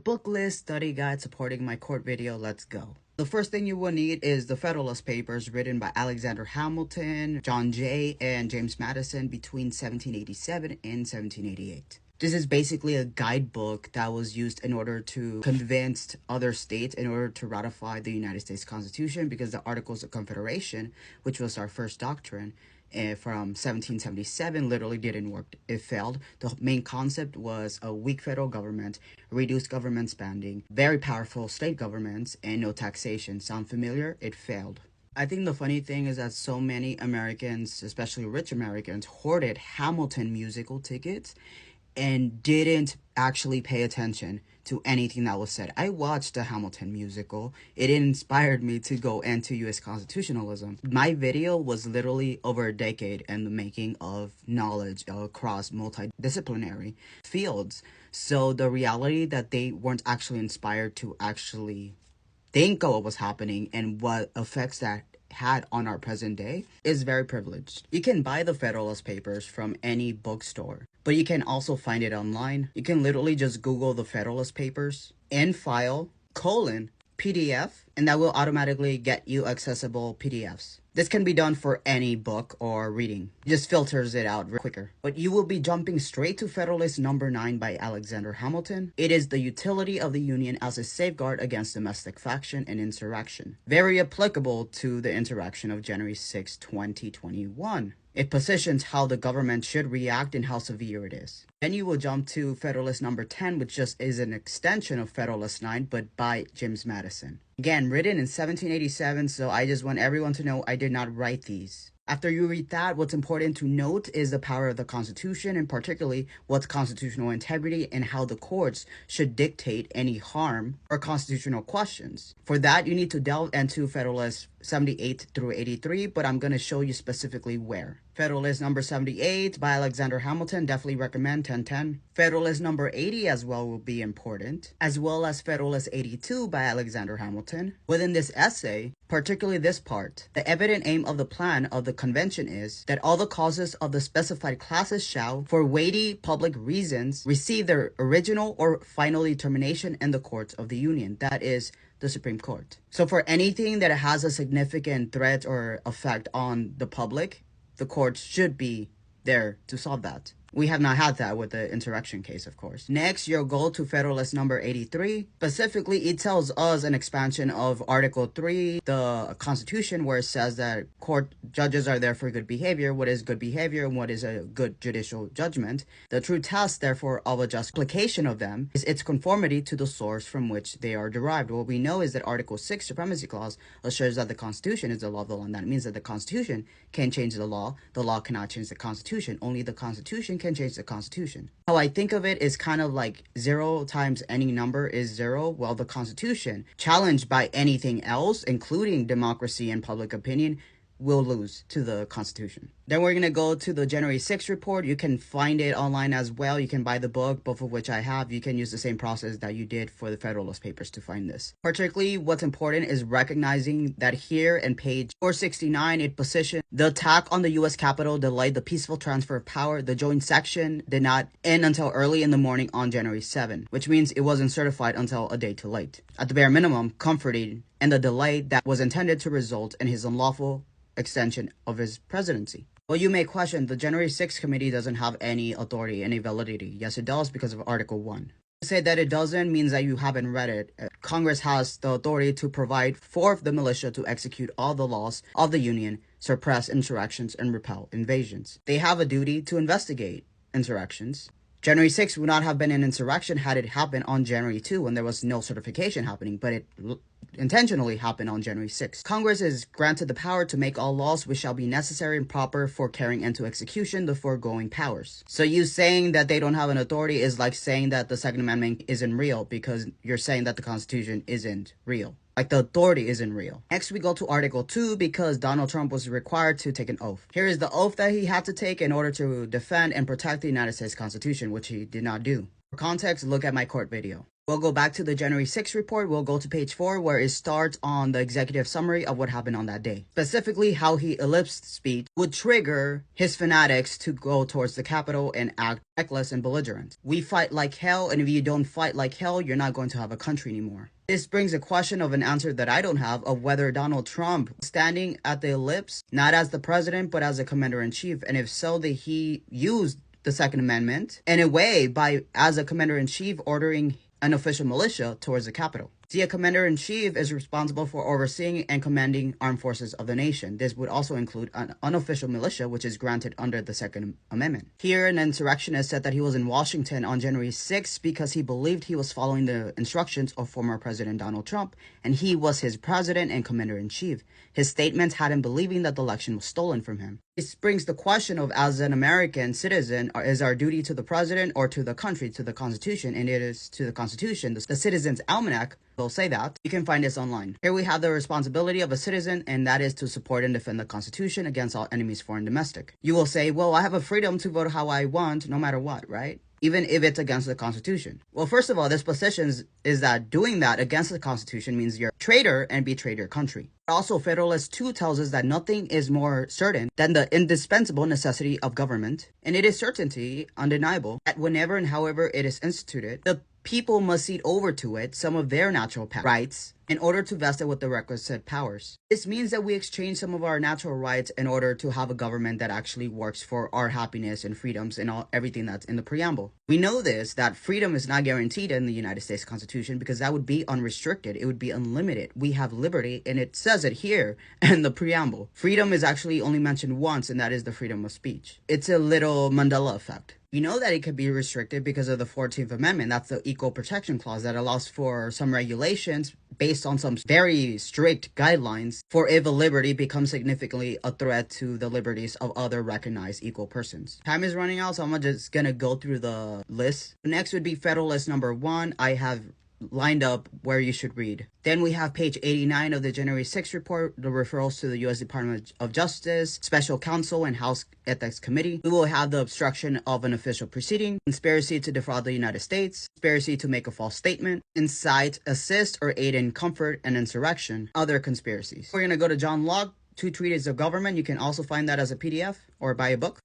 Book list, study guide supporting my court video, let's go. The first thing you will need is the Federalist Papers written by Alexander Hamilton, John Jay, and James Madison between 1787 and 1788. This is basically a guidebook that was used in order to convince other states in order to ratify the United States Constitution, because the Articles of Confederation, which was our first doctrine, from 1777 literally didn't work. It failed. The main concept was a weak federal government, reduced government spending, very powerful state governments, and no taxation. Sound familiar? It failed. I think the funny thing is that so many Americans, especially rich Americans, hoarded Hamilton musical tickets and didn't actually pay attention to anything that was said. I watched the Hamilton musical. It inspired me to go into U.S. constitutionalism. My video was literally over a decade in the making of knowledge across multidisciplinary fields. So the reality that they weren't actually inspired to actually think of what was happening and what effects that had on our present day is very privileged. You can buy the Federalist Papers from any bookstore, but you can also find it online. You can literally just Google the Federalist Papers and file : PDF, and that will automatically get you accessible PDFs. This can be done for any book or reading. It just filters it out quicker. But you will be jumping straight to Federalist number 9 by Alexander Hamilton. It is the utility of the Union as a safeguard against domestic faction and insurrection. Very applicable to the insurrection of January 6, 2021. It positions how the government should react and how severe it is. Then you will jump to Federalist number 10, which just is an extension of Federalist 9, but by James Madison. Again, written in 1787, so I just want everyone to know I did not write these. After you read that, what's important to note is the power of the Constitution, and particularly what's constitutional integrity and how the courts should dictate any harm or constitutional questions. For that, you need to delve into Federalist 78 through 83, but I'm going to show you specifically where. Federalist number 78 by Alexander Hamilton, definitely recommend 1010. Federalist number 80 as well will be important, as well as Federalist 82 by Alexander Hamilton. Within this essay, particularly this part, the evident aim of the plan of the convention is that all the causes of the specified classes shall, for weighty public reasons, receive their original or final determination in the courts of the Union, that is, the Supreme Court. So for anything that has a significant threat or effect on the public, the courts should be there to solve that. We have not had that with the insurrection case, of course. Next, you'll go to Federalist number 83. Specifically, it tells us an expansion of Article 3, the Constitution, where it says that court judges are there for good behavior. What is good behavior and what is a good judicial judgment? The true test, therefore, of a just application of them is its conformity to the source from which they are derived. What we know is that Article 6, Supremacy Clause, assures that the Constitution is the law of the land. That means that the Constitution can change the law cannot change the Constitution. Only the Constitution can change the Constitution. How I think of it is kind of like 0 times any number is 0. Well, the Constitution, challenged by anything else, including democracy and public opinion, will lose to the Constitution. Then we're going to go to the January 6th report. You can find it online as well. You can buy the book, both of which I have. You can use the same process that you did for the Federalist Papers to find this. Particularly, what's important is recognizing that here in page 469, it positioned the attack on the U.S. Capitol delayed the peaceful transfer of power. The joint section did not end until early in the morning on January 7, which means it wasn't certified until a day too late. At the bare minimum, comforting in the delay that was intended to result in his unlawful extension of his presidency. Well, you may question, the January 6th committee doesn't have any authority, any validity. Yes, it does because of Article 1. To say that it doesn't means that you haven't read it. Congress has the authority to provide for the militia to execute all the laws of the Union, suppress insurrections, and repel invasions. They have a duty to investigate insurrections. January 6th would not have been an insurrection had it happened on January 2 when there was no certification happening, but it intentionally happened on January 6th. Congress is granted the power to make all laws which shall be necessary and proper for carrying into execution the foregoing powers. So you saying that they don't have an authority is like saying that the Second Amendment isn't real because you're saying that the Constitution isn't real. Like the authority isn't real. Next, we go to Article 2 because Donald Trump was required to take an oath. Here is the oath that he had to take in order to defend and protect the United States Constitution, which he did not do. For context, look at my court video. We'll go back to the January 6th report. We'll go to page 4 where it starts on the executive summary of what happened on that day. Specifically, how he ellipsed speech would trigger his fanatics to go towards the Capitol and act reckless and belligerent. We fight like hell, and if you don't fight like hell, you're not going to have a country anymore. This brings a question of an answer that I don't have of whether Donald Trump standing at the ellipse, not as the president, but as a commander-in-chief, and if so, that he used the Second Amendment in a way by, as a commander-in-chief, ordering an official militia towards the Capitol. See, a commander-in-chief is responsible for overseeing and commanding armed forces of the nation. This would also include an unofficial militia, which is granted under the Second Amendment. Here, an insurrectionist said that he was in Washington on January 6th because he believed he was following the instructions of former President Donald Trump, and he was his president and commander-in-chief. His statements had him believing that the election was stolen from him. This brings the question of, as an American citizen, is our duty to the president or to the country, to the Constitution? And it is to the Constitution. The Citizen's Almanac will say that. You can find this online. Here we have the responsibility of a citizen, and that is to support and defend the Constitution against all enemies, foreign and domestic. You will say, well, I have a freedom to vote how I want, no matter what, right? Even if it's against the Constitution. Well, first of all, this position is that doing that against the Constitution means you're a traitor and betray your country. Also, Federalist 2 tells us that nothing is more certain than the indispensable necessity of government, and it is certainty undeniable that whenever and however it is instituted, the people must cede over to it some of their natural rights in order to vest it with the requisite powers. This means that we exchange some of our natural rights in order to have a government that actually works for our happiness and freedoms and everything that's in the preamble. We know this, that freedom is not guaranteed in the United States Constitution because that would be unrestricted. It would be unlimited. We have liberty, and it says it here in the preamble. Freedom is actually only mentioned once, and that is the freedom of speech. It's a little Mandela effect. You know that it could be restricted because of the 14th Amendment. That's the Equal Protection Clause that allows for some regulations based on some very strict guidelines for if a liberty becomes significantly a threat to the liberties of other recognized equal persons. Time is running out, so I'm just going to go through the list. Next would be Federalist number 1. I have lined up where you should read. Then we have page 89 of the January 6th report, the referrals to the U.S. Department of Justice, Special Counsel, and House Ethics Committee. We will have the obstruction of an official proceeding, conspiracy to defraud the United States, conspiracy to make a false statement, incite, assist, or aid in comfort and insurrection, other conspiracies. We're going to go to John Locke, 2 Treatises of Government. You can also find that as a PDF or buy a book.